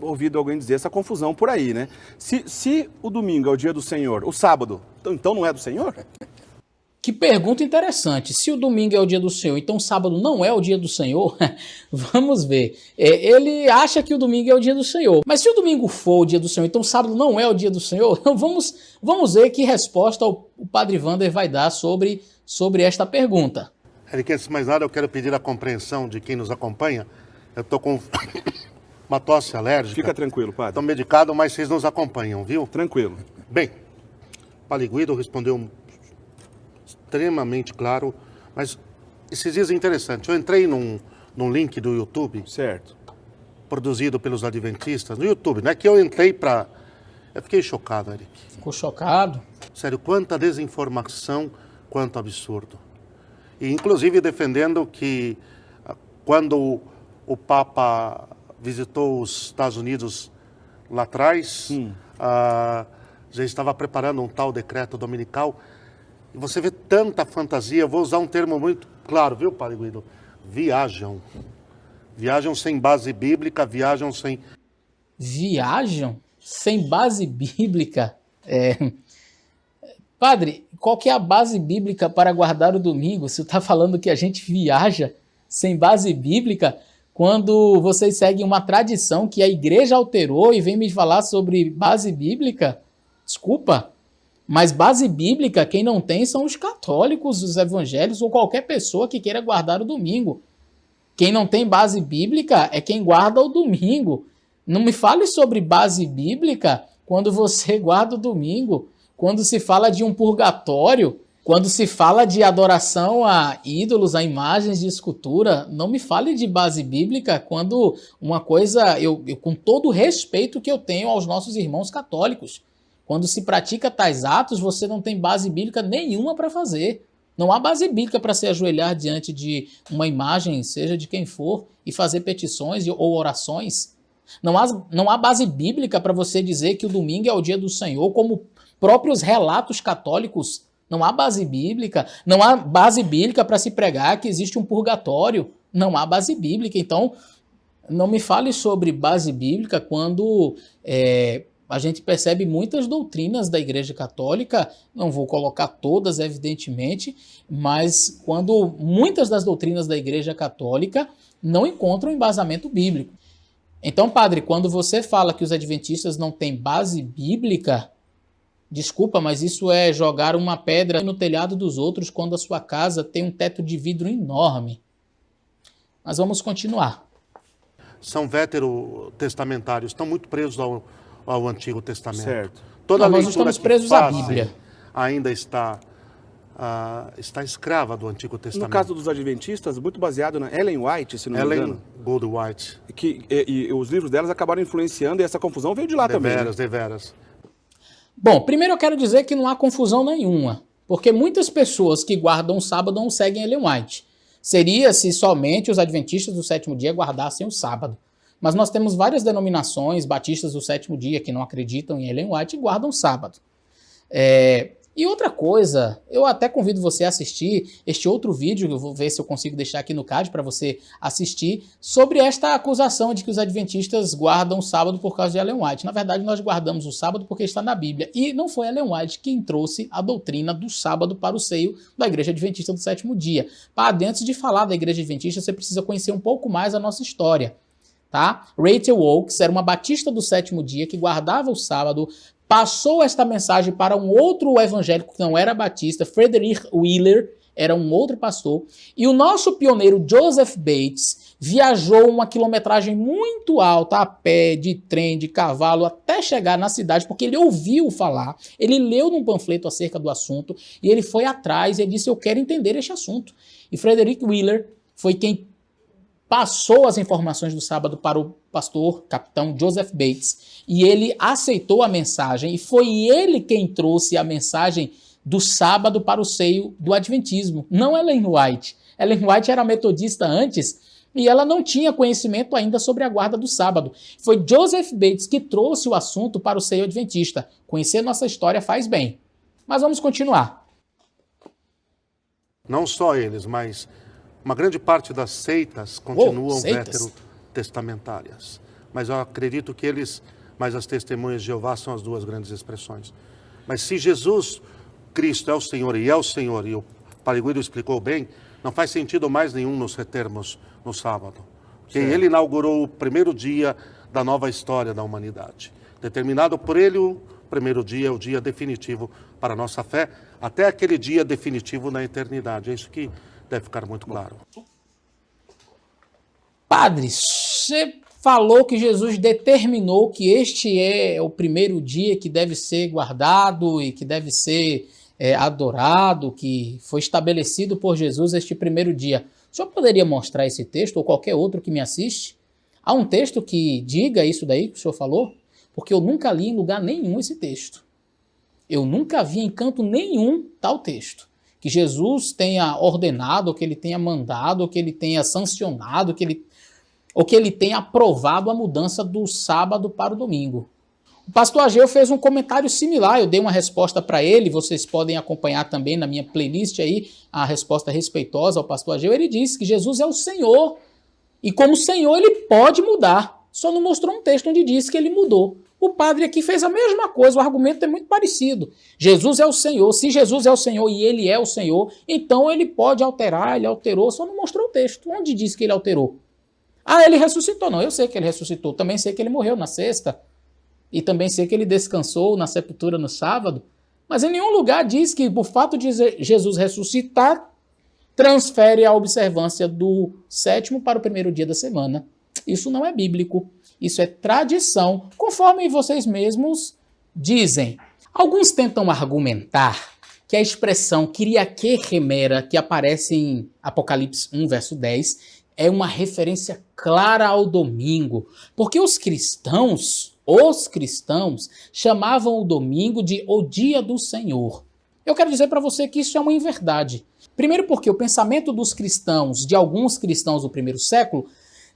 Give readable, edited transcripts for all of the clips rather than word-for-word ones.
ouvido alguém dizer essa confusão por aí, né? Se o domingo é o dia do Senhor, o sábado, então não é do Senhor? Que pergunta interessante. Se o domingo é o dia do Senhor, então o sábado não é o dia do Senhor? Vamos ver. Ele acha que o domingo é o dia do Senhor. Mas se o domingo for o dia do Senhor, então o sábado não é o dia do Senhor? Então vamos ver que resposta o Padre Wander vai dar sobre esta pergunta. Eric, antes de mais nada, eu quero pedir a compreensão de quem nos acompanha. Eu estou com uma tosse alérgica. Fica tranquilo, padre. Estou medicado, mas vocês nos acompanham, viu? Tranquilo. Bem, Padre Guido respondeu extremamente claro, mas esses dias é interessante. Eu entrei num link do YouTube. Certo. Produzido pelos adventistas, no YouTube, não é que eu entrei para... Eu fiquei chocado, Eric. Ficou chocado? Sério, quanta desinformação, quanto absurdo. E inclusive defendendo que quando o Papa visitou os Estados Unidos lá atrás, já estava preparando um tal decreto dominical. E você vê tanta fantasia, eu vou usar um termo muito claro, viu, Padre Guido? Viajam. Viajam sem base bíblica, viajam sem... Viajam sem base bíblica? Padre, qual que é a base bíblica para guardar o domingo? Você está falando que a gente viaja sem base bíblica quando vocês seguem uma tradição que a igreja alterou e vem me falar sobre base bíblica? Desculpa, mas base bíblica quem não tem são os católicos, os evangélicos ou qualquer pessoa que queira guardar o domingo. Quem não tem base bíblica é quem guarda o domingo. Não me fale sobre base bíblica quando você guarda o domingo, quando se fala de um purgatório, quando se fala de adoração a ídolos, a imagens de escultura. Não me fale de base bíblica quando uma coisa, eu com todo o respeito que eu tenho aos nossos irmãos católicos, quando se pratica tais atos, você não tem base bíblica nenhuma para fazer. Não há base bíblica para se ajoelhar diante de uma imagem, seja de quem for, e fazer petições ou orações. Não há base bíblica para você dizer que o domingo é o dia do Senhor, como próprios relatos católicos. Não há base bíblica. Não há base bíblica para se pregar que existe um purgatório. Não há base bíblica. Então, não me fale sobre base bíblica quando... a gente percebe muitas doutrinas da Igreja Católica, não vou colocar todas, evidentemente, mas quando muitas das doutrinas da Igreja Católica não encontram embasamento bíblico. Então, padre, quando você fala que os adventistas não têm base bíblica, desculpa, mas isso é jogar uma pedra no telhado dos outros quando a sua casa tem um teto de vidro enorme. Mas vamos continuar. São veterotestamentários, estão muito presos ao Antigo Testamento. Certo. Toda nós estamos presos à Bíblia. Ainda está escrava do Antigo Testamento. No caso dos adventistas, muito baseado na Ellen White, se não me engano. Ellen Goldwhite. E os livros delas acabaram influenciando e essa confusão veio de lá também. Deveras. Bom, primeiro eu quero dizer que não há confusão nenhuma, porque muitas pessoas que guardam o sábado não seguem Ellen White. Seria se somente os adventistas do sétimo dia guardassem o sábado. Mas nós temos várias denominações batistas do sétimo dia que não acreditam em Ellen White e guardam o sábado. E outra coisa, eu até convido você a assistir este outro vídeo, eu vou ver se eu consigo deixar aqui no card para você assistir, sobre esta acusação de que os adventistas guardam o sábado por causa de Ellen White. Na verdade, nós guardamos o sábado porque está na Bíblia. E não foi Ellen White quem trouxe a doutrina do sábado para o seio da Igreja Adventista do sétimo dia. Padre, antes de falar da Igreja Adventista, você precisa conhecer um pouco mais a nossa história. Tá? Rachel Oakes era uma batista do sétimo dia que guardava o sábado, passou esta mensagem para um outro evangélico que não era batista, Frederick Wheeler, era um outro pastor, e o nosso pioneiro Joseph Bates viajou uma quilometragem muito alta, a pé, de trem, de cavalo, até chegar na cidade, porque ele ouviu falar, ele leu num panfleto acerca do assunto, e ele foi atrás, e ele disse, eu quero entender este assunto. E Frederick Wheeler foi quem passou as informações do sábado para o pastor, capitão Joseph Bates, e ele aceitou a mensagem, e foi ele quem trouxe a mensagem do sábado para o seio do adventismo, não Ellen White. Ellen White era metodista antes, e ela não tinha conhecimento ainda sobre a guarda do sábado. Foi Joseph Bates que trouxe o assunto para o seio adventista. Conhecer nossa história faz bem. Mas vamos continuar. Não só eles, mas uma grande parte das seitas continuam veterotestamentárias. mas eu acredito que eles, mas as testemunhas de Jeová são as duas grandes expressões. Mas se Jesus Cristo é o Senhor, e o Padre Guido explicou bem, não faz sentido mais nenhum nos retermos no sábado. Porque ele inaugurou o primeiro dia da nova história da humanidade. Determinado por ele, o primeiro dia é o dia definitivo para a nossa fé, até aquele dia definitivo na eternidade. É isso que deve ficar muito claro. Padre, você falou que Jesus determinou que este é o primeiro dia que deve ser guardado e que deve ser adorado, que foi estabelecido por Jesus este primeiro dia. O senhor poderia mostrar esse texto, ou qualquer outro que me assiste? Há um texto que diga isso daí que o senhor falou? Porque eu nunca li em lugar nenhum esse texto. Eu nunca vi em canto nenhum tal texto. Que Jesus tenha ordenado, ou que ele tenha mandado, ou que ele tenha sancionado, ou que ele tenha aprovado a mudança do sábado para o domingo. O pastor Ageu fez um comentário similar, eu dei uma resposta para ele, vocês podem acompanhar também na minha playlist aí, a resposta respeitosa ao pastor Ageu. Ele disse que Jesus é o Senhor, e como Senhor ele pode mudar, só não mostrou um texto onde diz que ele mudou. O padre aqui fez a mesma coisa, o argumento é muito parecido. Jesus é o Senhor, se Jesus é o Senhor e ele é o Senhor, então ele pode alterar, ele alterou, só não mostrou o texto. Onde diz que ele alterou? Ah, ele ressuscitou. Não, eu sei que ele ressuscitou, também sei que ele morreu na sexta, e também sei que ele descansou na sepultura no sábado, mas em nenhum lugar diz que o fato de Jesus ressuscitar transfere a observância do sétimo para o primeiro dia da semana. Isso não é bíblico, isso é tradição, conforme vocês mesmos dizem. Alguns tentam argumentar que a expressão Kyriake Hemera, que aparece em Apocalipse 1, verso 10, é uma referência clara ao domingo, porque os cristãos chamavam o domingo de o dia do Senhor. Eu quero dizer para você que isso é uma inverdade. Primeiro porque o pensamento dos cristãos, de alguns cristãos do primeiro século,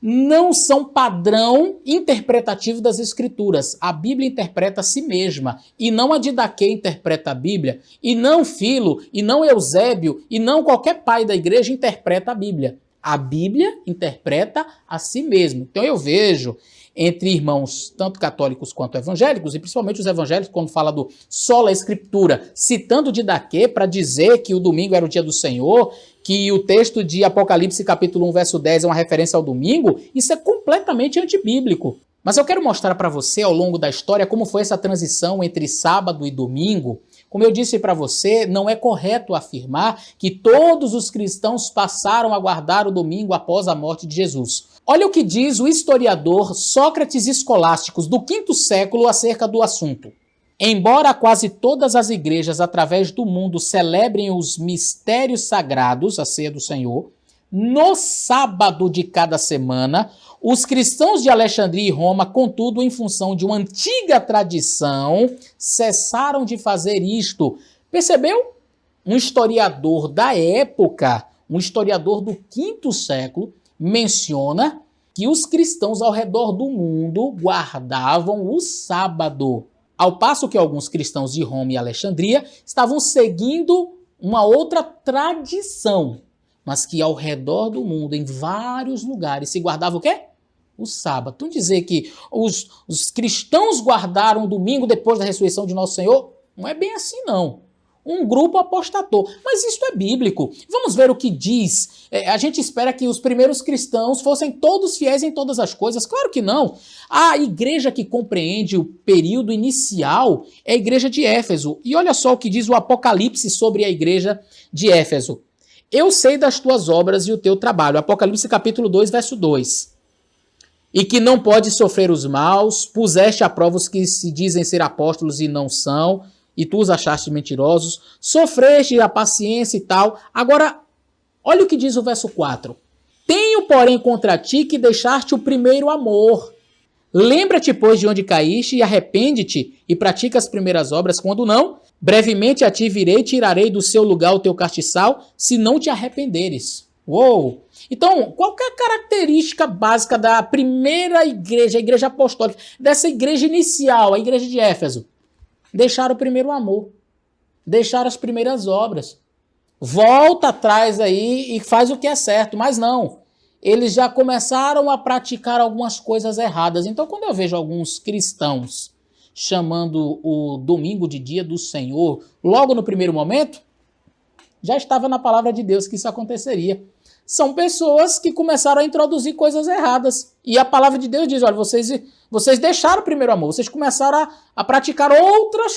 não são padrão interpretativo das Escrituras. A Bíblia interpreta a si mesma, e não a Didaquê interpreta a Bíblia, e não Filo, e não Eusébio, e não qualquer pai da igreja interpreta a Bíblia. A Bíblia interpreta a si mesma. Então eu vejo entre irmãos tanto católicos quanto evangélicos, e principalmente os evangélicos, quando fala do sola escritura, citando Didaquê para dizer que o domingo era o dia do Senhor, que o texto de Apocalipse capítulo 1, verso 10 é uma referência ao domingo, isso é completamente antibíblico. Mas eu quero mostrar para você ao longo da história como foi essa transição entre sábado e domingo. Como eu disse para você, não é correto afirmar que todos os cristãos passaram a guardar o domingo após a morte de Jesus. Olha o que diz o historiador Sócrates Escolásticos do V século acerca do assunto. Embora quase todas as igrejas através do mundo celebrem os mistérios sagrados, a ceia do Senhor, no sábado de cada semana, os cristãos de Alexandria e Roma, contudo, em função de uma antiga tradição, cessaram de fazer isto. Percebeu? Um historiador da época, um historiador do V século, menciona que os cristãos ao redor do mundo guardavam o sábado, ao passo que alguns cristãos de Roma e Alexandria estavam seguindo uma outra tradição, mas que ao redor do mundo, em vários lugares, se guardava o quê? O sábado. Então dizer que os cristãos guardaram o domingo depois da ressurreição de Nosso Senhor, não é bem assim não. Um grupo apostatou. Mas isso é bíblico. Vamos ver o que diz. A gente espera que os primeiros cristãos fossem todos fiéis em todas as coisas. Claro que não. A igreja que compreende o período inicial é a igreja de Éfeso. E olha só o que diz o Apocalipse sobre a igreja de Éfeso. Eu sei das tuas obras e o teu trabalho. Apocalipse capítulo 2, verso 2. E que não pode sofrer os maus, puseste à prova os que se dizem ser apóstolos e não são, e tu os achaste mentirosos, sofreste a paciência e tal. Agora, olha o que diz o verso 4. Tenho, porém, contra ti que deixaste o primeiro amor. Lembra-te, pois, de onde caíste, e arrepende-te, e pratica as primeiras obras, quando não, brevemente a ti virei e tirarei do seu lugar o teu castiçal, se não te arrependeres. Uou! Então, qual que é a característica básica da primeira igreja, a igreja apostólica, dessa igreja inicial, a igreja de Éfeso? Deixar o primeiro amor, deixar as primeiras obras. Volta atrás aí e faz o que é certo, mas não. eles já começaram a praticar algumas coisas erradas. Então, quando eu vejo alguns cristãos chamando o domingo de dia do Senhor, logo no primeiro momento, já estava na palavra de Deus que isso aconteceria. São pessoas que começaram a introduzir coisas erradas. E a palavra de Deus diz, olha, vocês deixaram o primeiro amor, vocês começaram a praticar outras